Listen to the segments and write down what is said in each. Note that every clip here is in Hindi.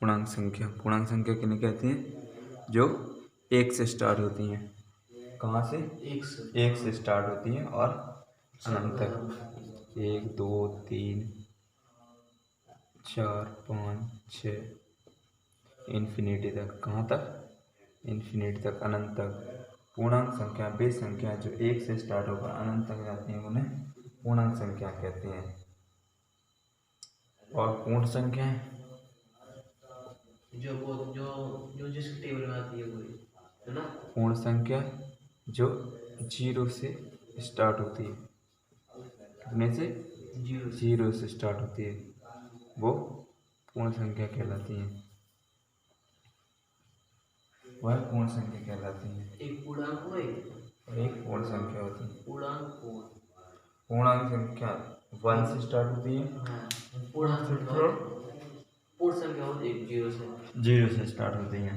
पूर्णांक संख्या किन्हें कहते हैं? जो एक से स्टार्ट होती हैं। कहाँ से? एक से स्टार्ट होती हैं और अनंत तक 1 2 3 4 5 6 इन्फिनिटी तक। कहाँ तक? इन्फिनिटी तक, अनंत तक। पूर्णांक संख्या वे संख्या जो एक से स्टार्ट होकर अनंत तक जाती हैं उन्हें पूर्णांक संख्या कहते हैं। और पूर्ण संख्या जो जिसके टेबल में आती है वही है ना। पूर्ण संख्या जो 0 से स्टार्ट होती है, कितने से? 0 से स्टार्ट होती है, वो पूर्ण संख्या कहलाती है। वह पूर्ण संख्या कहलाती है। एक पूर्णांक और एक पूर्ण संख्या होती है। पूर्णांक संख्या 1 से स्टार्ट होती है। पूर्ण संख्या होती है 0 से स्टार्ट होती है।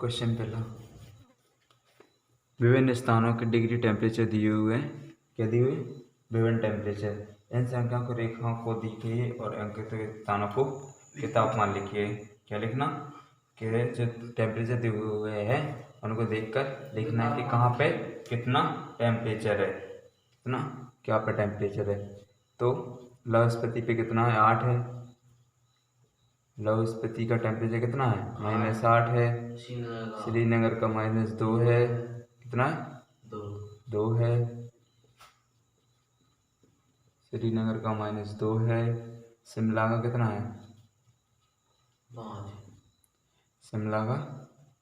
क्वेश्चन पहला, विभिन्न स्थानों के डिग्री टेम्परेचर दिए हुए हैं। क्या दिए हुए? विभिन्न टेम्परेचर। इन संख्याओं को रेखाओं को दिखिए और अंकित स्थानों को के तापमान लिखिए। क्या लिखना? कि जो टेम्परेचर दिए हुए हैं उनको देखकर लिखना है कि कहाँ पे कितना टेम्परेचर है, कितना क्या पे टेम्परेचर है। तो लवस्पति पे कितना है? 8 है। लवस्पति का टेम्परेचर कितना है? -8 है। श्रीनगर का -2 है। कितना है? 2 है। श्रीनगर का -2 है। शिमला का कितना है? 5। शिमला का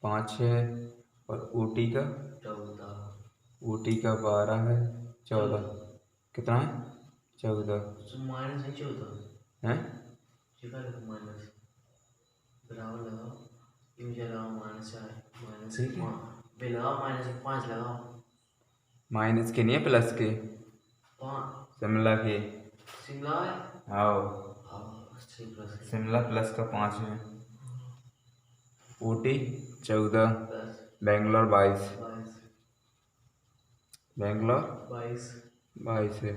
5 है। और ऊटी का 14। ऊटी का 12 है। 14 कितना है? 14 है। ठीक है, माइनस के नहीं है, प्लस के। शिमला के आओ, शिमला प्लस का 5 है। ऊटी 14, बेंगलोर 22, बेंगलोर 22 है।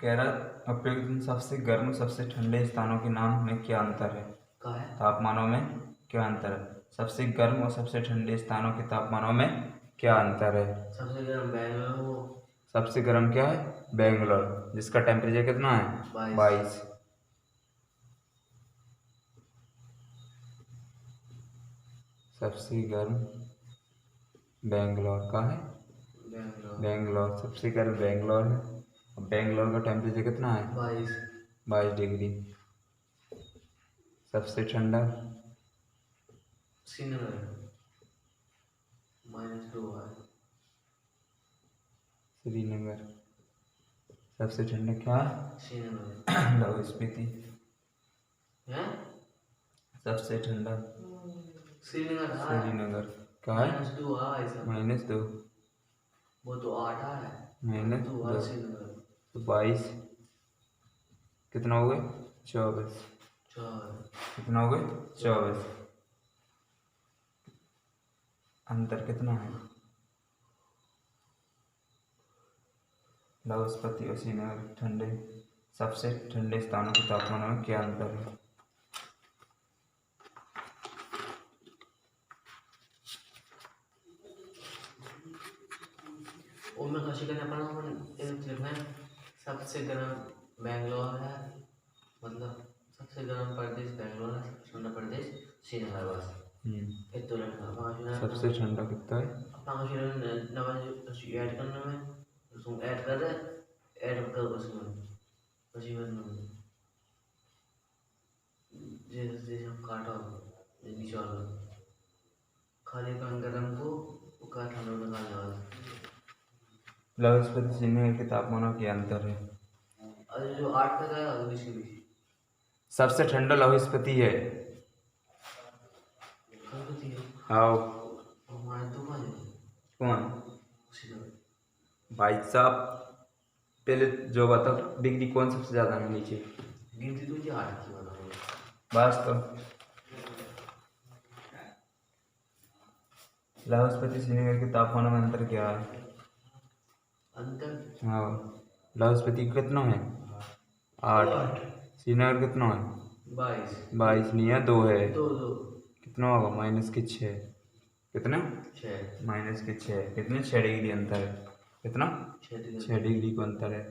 कह रहा अपने सबसे गर्म सबसे ठंडे स्थानों के नाम में क्या अंतर है? तापमानों में क्या अंतर है? सबसे गर्म और सबसे ठंडे स्थानों के तापमानों में क्या अंतर है? सबसे गर्म बेंगलोर। सबसे गर्म क्या है? बेंगलोर, जिसका टेम्परेचर कितना है? 22। सबसे गर्म बेंगलोर का है। बेंगलोर सबसे गर्म बेंगलोर है। बेंगलोर का टेम्परेचर कितना है? 22 डिग्री। सबसे ठंडा श्रीनगर -2 है। श्रीनगर सबसे ठंडा क्या है? श्रीनगर। लवस्पति सबसे ठंडा श्रीनगर का है -2। वो तो 8 है। -2 तो 22 कितना हो गए? 24। कितना हो गए? 24। अंतर कितना है? लवस्पति और श्रीनगर ठंडे सबसे ठंडे स्थानों के तापमान में क्या अंतर है? सबसे गर्म बेंगलोर है, मतलब सबसे गर्म प्रदेश बेंगलोर है, सबसे ठंडा प्रदेश श्रीनगर बस। सबसे ठंडा कितना है? ऐड करना है, उसमें ऐड कर दे, ऐड कर उसमें जैसे हम काटा नीचे वाला खाली गरम को काटा निकालने वाला। लवस्पति श्रीनगर के तापमानों के अंतर है। जो 8 तक है सबसे ठंडा लवस्पति है। आओ कौन भाई साहब, पहले जो बताओ डिग्री कौन सबसे ज्यादा है नीचे? गिनती तो 8 की बताओ। बस तो लाहौल स्पीति श्रीनगर के तापमान में अंतर क्या है? अंतर हाँ, लाहौल स्पीति कितना है? 8। श्रीनगर कितना है? 22 नहीं है, 2 है। कितना होगा? -6। कितना? 6 कितने? 6 डिग्री अंतर है। कितना? 6 डिग्री का अंतर है।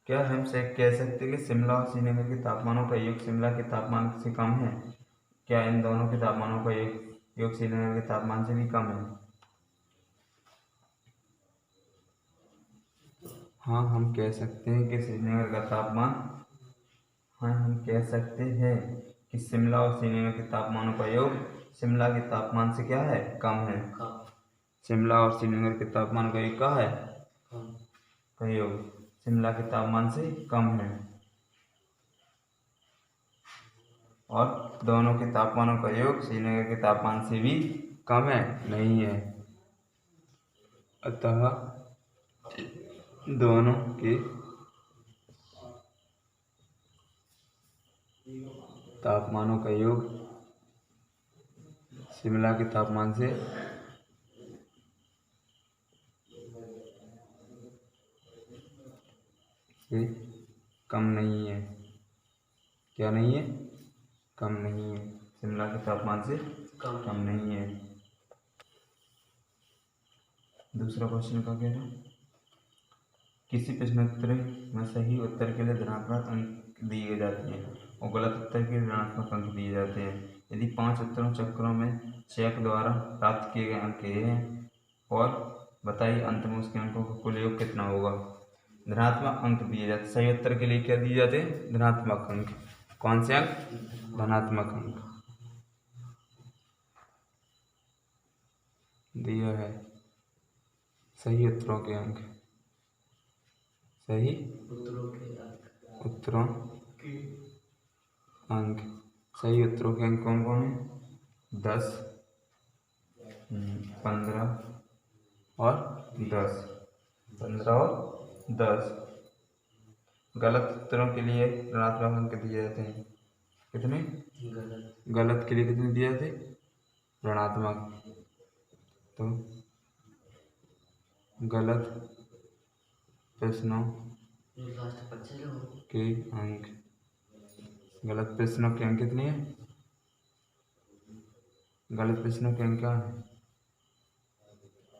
क्या हम से कह सकते हैं कि शिमला और श्रीनगर के तापमानों का योग शिमला के तापमान से कम है? क्या इन दोनों के तापमानों का योग श्रीनगर के तापमान से भी कम है? हाँ, हम कह सकते हैं कि श्रीनगर का तापमान हम कह सकते हैं कि शिमला और श्रीनगर के तापमानों का योग शिमला के तापमान से क्या है? कम है। शिमला और श्रीनगर के तापमान का योग क्या है? का योग शिमला के तापमान से कम है। और दोनों के तापमानों का योग श्रीनगर के तापमान से भी कम है? नहीं है। अतः दोनों के तापमानों का योग शिमला के तापमान से कम नहीं है। क्या नहीं है? कम नहीं है। शिमला के तापमान से कम नहीं है। दूसरा क्वेश्चन का क्या था? किसी प्रश्नोत्तरी में सही उत्तर के लिए धनात्मक अंक दिए जाते हैं और गलत उत्तर के लिए ऋणात्मक अंक दिए जाते हैं। यदि 5 उत्तरों चक्रों में चेक द्वारा प्राप्त किए गए अंक ये हैं और बताइए अंत में उसके अंकों का कुल योग कितना होगा? धनात्मक अंक दिए जाते। सही उत्तर के लिए क्या दिए जाते हैं? धनात्मक अंक। कौन से अंक? धनात्मक अंक दिया है। सही उत्तरों के अंक, सही उत्तरों अंक। सही उत्तरों के अंक कौन कौन है? 10, 15 और 10। 15 और 10। गलत उत्तरों के लिए ऋणात्मक अंक दिए जाते हैं। कितने? गलत के लिए कितने दिए जाते? ऋणात्मक। तो गलत प्रश्नों के अंक, गलत प्रश्नों के अंक कितने हैं? गलत प्रश्नों के अंक क्या है?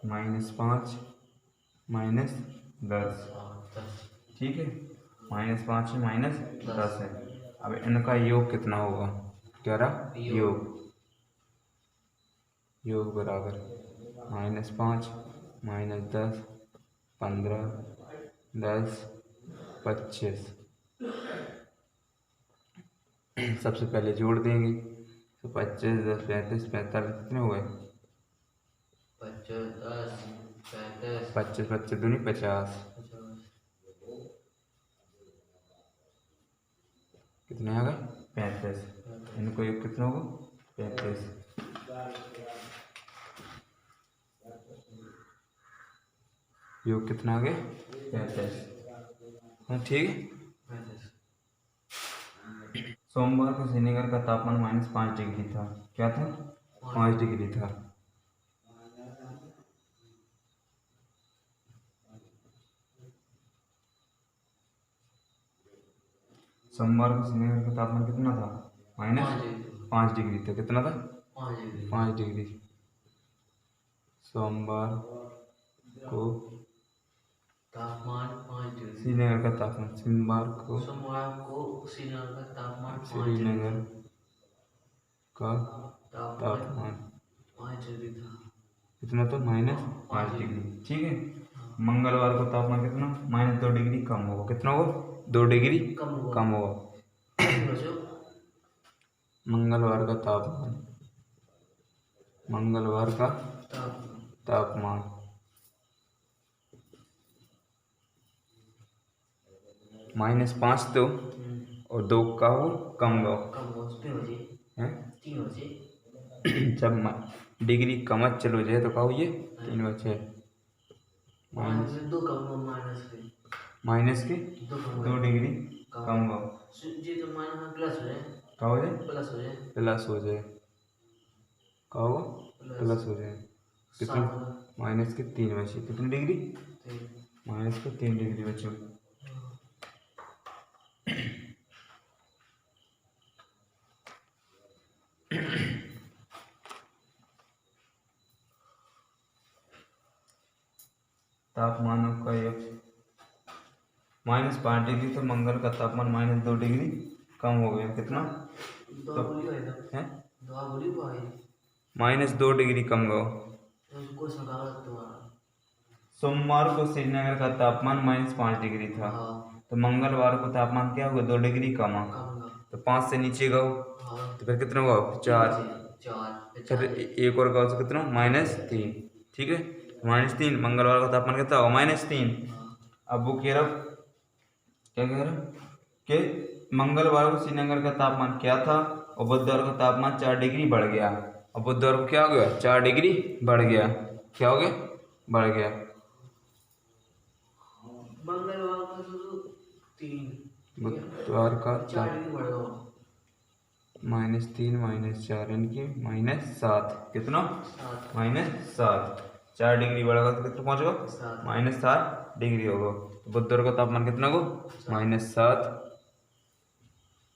-5 -10। ठीक है, -5 से -10 है। अब इनका योग कितना होगा? क्या रहा? योग बराबर -5 -10 15 10 25। सबसे पहले जोड़ देंगे तो 25 10 35 45 कितने हुए? 25 25 दूनी 50। कितने आ गए? 35। इनको योग कितना होगा? 35। योग कितना आ गया? 35। हाँ, ठीक है। सोमवार को श्रीनगर का तापमान -5 डिग्री था। क्या था? 5 डिग्री था। सोमवार को श्रीनगर का तापमान कितना था? -5 डिग्री था। कितना था? 5 डिग्री। सोमवार को तापमान 5 डिग्री। श्रीनगर का तापमान सोमवार को श्रीनगर का तापमान 5 डिग्री था। कितना था? -5 डिग्री। ठीक है। मंगलवार को तापमान कितना? -2 डिग्री कम होगा। कितना होगा? 2 डिग्री कम होगा। मंगलवार का तापमान -5 तो और 2 का हो कम हो हैं। जब डिग्री कम चलो जाए तो का हो ये 3 बचे। माइनस दो कम माइनस के दो 2 डिग्री कम हो जी तो माइनस प्लस हो जाए क्या हो जाए प्लस हो जाए प्लस हो जाए क्या होगा प्लस हो जाए कितने माइनस के 3 बचे कितनी डिग्री माइनस के 3 डिग्री बचे तापमान का एक -5 डिग्री तो मंगल का तापमान -2 डिग्री कम हो गया कितना तो है -2 डिग्री कम हो सोमवार को श्रीनगर का तापमान -5 डिग्री था तो मंगलवार को तापमान क्या हुआ 2 डिग्री कमा तो 5 से नीचे गओ तो फिर कितना हुआ 4 फिर एक और गओ तो कितना -3 ठीक है -3 मंगलवार का तापमान कितना होगा -3 अब वो कह रहा क्या कह रहा कि मंगलवार को श्रीनगर का तापमान क्या था और बुधवार का तापमान 4 डिग्री बढ़ गया और बुधवार को क्या हो गया 4 डिग्री बढ़ गया क्या हो गया बढ़ गया मंगलवार का बुधवार का -3 -4 यानी कि -7 कितना -7 4 डिग्री बढ़ेगा तो कितना पहुंचेगा -7 डिग्री होगा तो बुधवार का तापमान कितना हो -7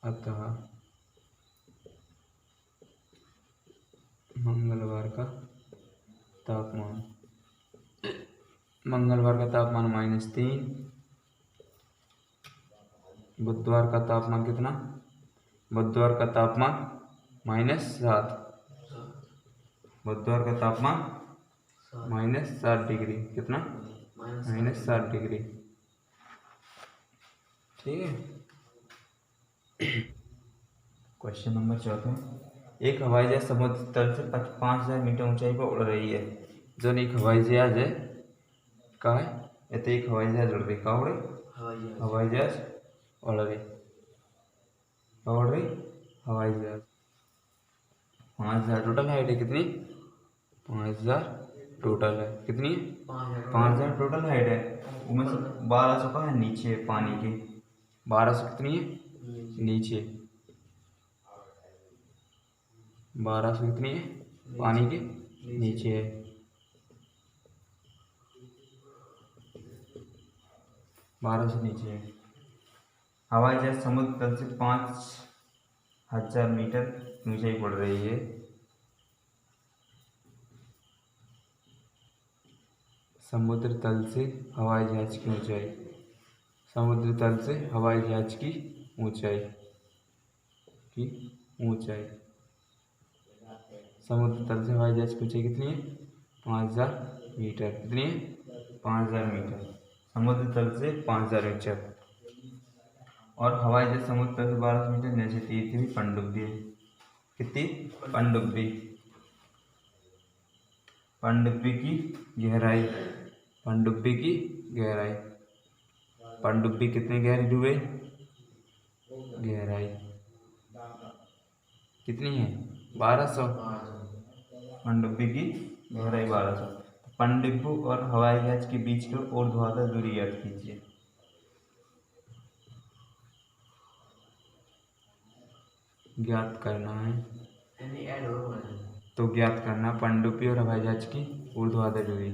अतः मंगलवार का तापमान -3 बुधवार का तापमान कितना बुधवार का तापमान -7 बुधवार का तापमान -7 डिग्री कितना -7 डिग्री ठीक है। क्वेश्चन नंबर 4 एक हवाई जहाज समुद्र तल से 5000 मीटर ऊंचाई पर उड़ रही है जो एक हवाई जहाज है कहाँ है ये तो एक हवाई जहाज उड़ रही कहाँ उड़ रही हवाई जहाज उड़ रही कहाँ उड़ रही हवाई जहाज 5000 टोटल हाइट है कितनी 5000 टोटल है कितनी है 5000 टोटल हाइट है उनमें से 1200 का है नीचे पानी के 1200 कितनी है नीचे 1200 कितनी है पानी के नीचे है 1200 नीचे है हवाई जहाज समुद्र तल से 5000 मीटर ऊंचाई पड़ रही है समुद्र तल से हवाई जहाज की ऊंचाई समुद्र तल से हवाई जहाज की ऊंचाई समुद्र तल से हवाई जहाज की ऊंचाई कितनी है 5000 मीटर कितनी है 5000 मीटर समुद्र तल से 5000 मीटर और हवाई जहाज समुद्र तल से 1200 मीटर नीचे तीर्थी हुई पनडुब्बी है कितनी पनडुब्बी की गहराई पनडुब्बी कितनी गहरी डूबे गहराई कितनी है 1200 पनडुब्बी की गहराई 1200 पनडुब्बी और हवाई जहाज के बीच की ऊर्ध्वाधर दूरी ज्ञात कीजिए ज्ञात करना है तो ज्ञात करना पनडुब्बी और हवाई जहाज की ऊर्ध्वाधर दूरी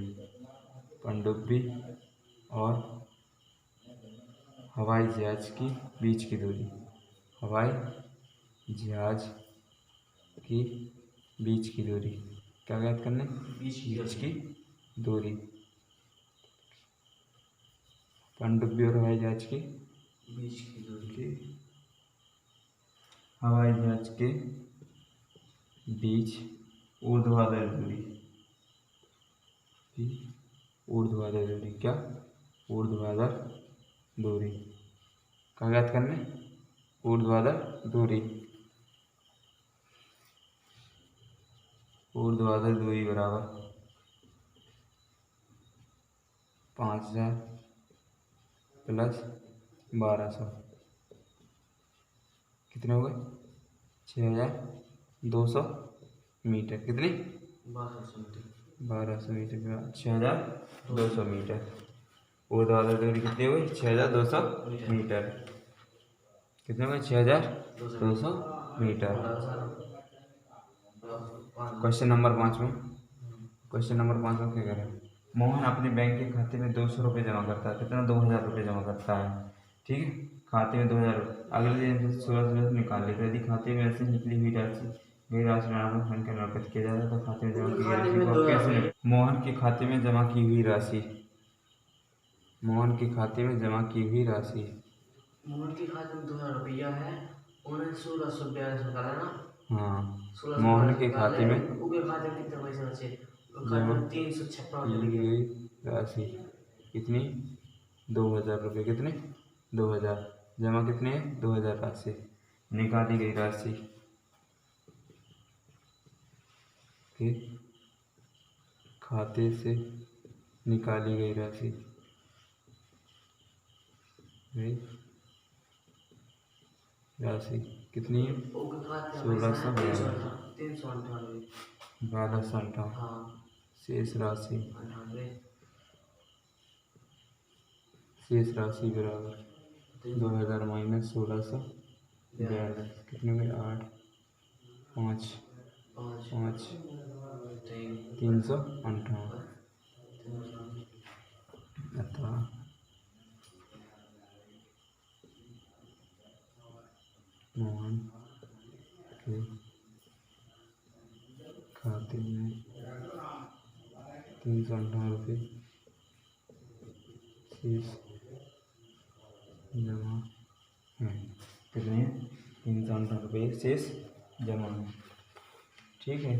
पनडुब्बी और हवाई जहाज की बीच की दूरी हवाई जहाज की बीच की दूरी क्या ज्ञात करना है बीच की दूरी पनडुब्बी और हवाई जहाज की बीच की दूरी हवाई जहाज के बीच ऊर्ध्वाधर दूरी ऊर्ध्वाधर दूरी क्या ऊर्ध्वाधर दूरी क्या ज्ञात करना है ऊर्ध्वाधर दूरी बराबर 5000 प्लस 1200 कितने हो गए 6200 मीटर कितनी 1200 मीटर 1200 मीटर के बाद 6200 मीटर। ऊर्ध्वाधर दूरी कितनी हुई? 6200 मीटर। कितने हुए? 6200 मीटर। क्वेश्चन नंबर 5 में क्या कह रहा है? मोहन अपने बैंक के खाते में 200 रुपये जमा करता है। कितना? 2000 रुपये जमा करता है। ठीक है, खाते में 2000 रुपये। अगले दिन 1600 निकाल लेते। यदि खाते में ऐसे निकली हुई राशि ऋणात्मक संख्या में अर्पित किया जाता है तो खाते में जमा की गई राशि को कैसे? मोहन के खाते में जमा की हुई राशि। मोहन के खाते में 2000 रुपया है। उन्हें 1642 निकाला ना। हाँ, मोहन के खाते में उनके खाते में कितने पैसे बचे? जमा 356 की गई राशि कितनी? 2000 रुपये। कितने? 2000। जमा कितने? 2000 राशि। निकाली गई राशि के खाते से निकाली गई राशि कितनी है? 1258। शेष राशि बराबर 2000 माइनस 1642। कितने में? 8 5 5 358। अतः मोहन के खाते में 358 रुपये शेष जमा है। कितने? 358 रुपये शेष जमा है। ठीक है,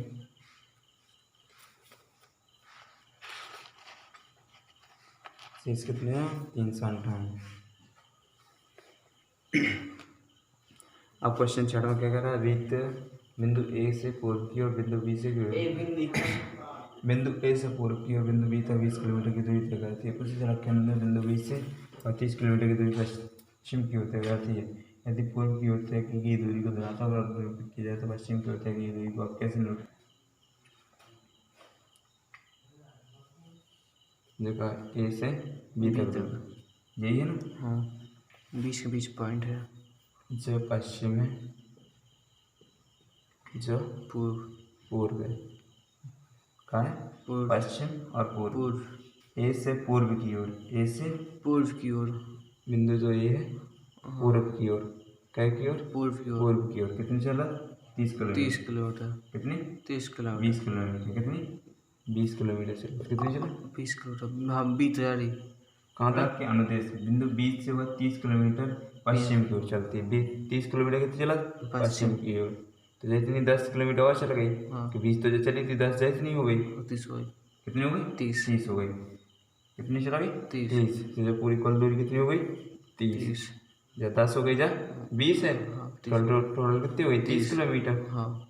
शेष कितने हैं? 358। अब क्वेश्चन 6 में क्या कर रहा है? वृत्त बिंदु ए से पूर्व की और बिंदु बी से बिंदु ए से पूर्व की और बिंदु बी तक 20 किलोमीटर की दूरी तय करती है। उसी तरह केंद्र बिंदु बी से 30 किलोमीटर की दूरी पश्चिम की ओर तय करती है। यदि पूर्व की ओर तय की गई दूरी को धनात्मक और निरूपित किया जाए तो पश्चिम की ओर तय की गई दूरी को आप कैसे निरूपित? देखा, ए से बी तक यही है ना? हाँ, 20 के बीच पॉइंट है। जो पश्चिम है, जो पूर्व है। कहाँ है? पश्चिम और पूर्व। ए से पूर्व की ओर, ए से पूर्व की ओर बिंदु जो ये है पूर्व की ओर। क्या की ओर? पूर्व की ओर। पूर्व की ओर। कितनी चला? 30 किलोमीटर। 30 किलोमीटर। कितनी? 30 किलोमीटर। 20 किलोमीटर। कितनी? 20 किलोमीटर से कितनी चला? 20 किलोमीटर। हाँ, 20 जा रही। कहाँ तक के? अनुदेश बिंदु बीच से वह 30 किलोमीटर पश्चिम की ओर चलती है। 30 किलोमीटर कितनी चला? पश्चिम की ओर। तो जितनी 10 किलोमीटर और चल गई। हाँ, कि 20 तो जो चली थी 10 जितनी हो गई? 30 हो गई। कितनी हो गई? 30 हो गई। कितनी चला गई? 30। तो जो पूरी कुल दूरी कितनी हो गई? 30। या 10 हो गई, जा 20 है। टोटल कितनी हो गई? 30 किलोमीटर। हाँ,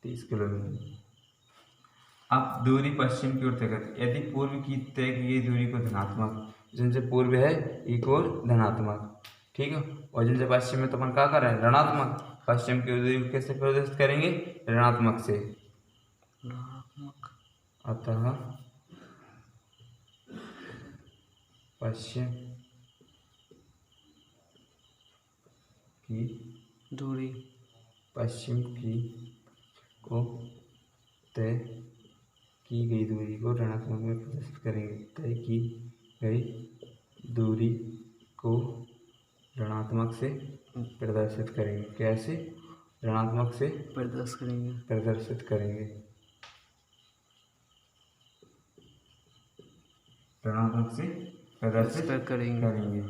30 किलोमीटर। अब दूरी पश्चिम की ओर तय करती है। यदि पूर्व की तय की गई दूरी को धनात्मक, जिनसे पूर्व है एक और धनात्मक, ठीक है, और जिनसे पश्चिम में तो अपन क्या कर रहे हैं? ऋणात्मक। पश्चिम की दूरी को कैसे प्रदर्शित करेंगे? ऋणात्मक से। अतः पश्चिम की दूरी पश्चिम की को तय की गई दूरी को ऋणात्मक में प्रदर्शित करेंगे। तय की गई दूरी को ऋणात्मक से प्रदर्शित करेंगे। कैसे? ऋणात्मक से प्रदर्शित करेंगे। ऋणात्मक से प्रदर्शित करेंगे।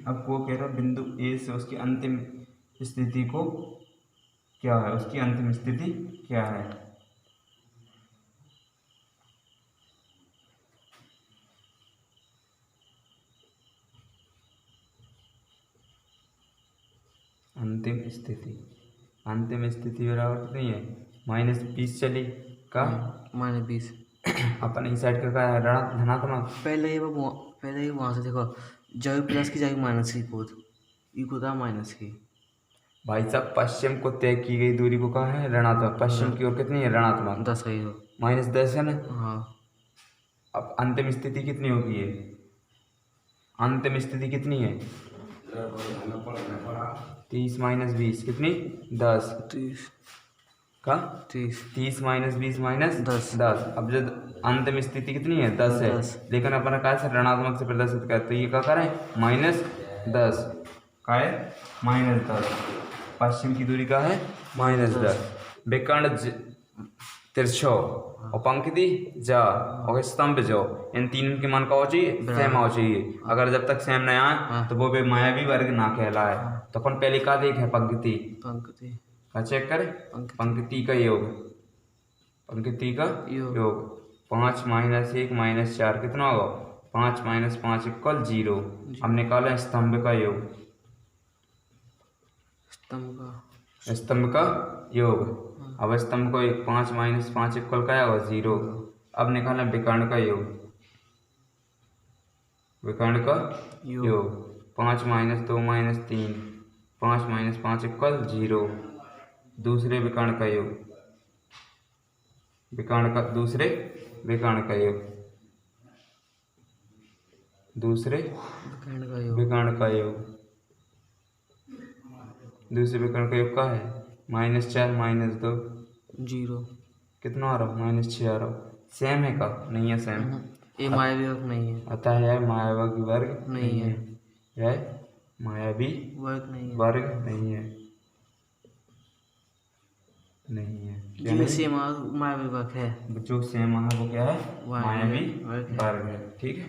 अब वो कह रहा बिंदु ए से उसकी अंतिम स्थिति को क्या है? उसकी अंतिम स्थिति क्या है? अंतिम स्थिति बराबर कितनी है? -20 चली का -20। अपन इस साइड का है धनात्मक। पहले ही वहाँ से देखो, जाएगी प्लस की, जाएगी माइनस की खुद, इको था माइनस की। भाई साहब, पश्चिम को तय की गई दूरी को कहा है? ऋणात्मक। पश्चिम की ओर कितनी है? ऋणात्मक। 10 है। -10 है ना। हाँ अब अंतिम स्थिति कितनी होगी ये, अंतिम स्थिति कितनी है 30 - 20 कितनी 10 30 का 30 30 - 20 - 10 10। अब जब अंतिम स्थिति कितनी है 10 है, 10 लेकिन अपन क्या से ऋणात्मक से प्रदर्शित करते, तो ये क्या करें -10 का है -10। पश्चिम की दूरी का है -10। विकर्ण तिरछो और पंक्ति जा और स्तंभ जो, इन तीनों के मान का हो चाहिए सेम हो चाहिए। अगर जब तक सेम नहीं आए तो वो भी मायावी वर्ग ना कहलाए। तो अपन पहले का देखे पंक्ति का चेक करें, पंक्ति का योग, पंक्ति का योग 5 - 1 - 4 कितना होगा 5 - 5 = 0। अब निकालें स्तंभ का योग, स्तंभ का योग। अब स्तंभ को 5 - 5 = क्या होगा 0। अब निकालें विकर्ण का योग, विकर्ण का योग 5 - 2 - 3 5 - 5 = 0। दूसरे विकर्ण का योग, विकर्ण का दूसरे विकर्ण का योग, दूसरे विकर्ण का योग, दूसरे विकर्ण का योग का है -4 - 2 0 कितना आ रहा -6 आ रहा। सेम है का नहीं है सेम, ये मायावी वर्ग नहीं है, अतः यह मायावी वर्ग नहीं है, यह मायावी वर्ग नहीं है, वर्ग नहीं है, नहीं है क्या जो नहीं? सेम मायावी वर्ग है, जो सेम है वो क्या है मायावी मायावी वर्ग है। वर्ग है। ठीक है।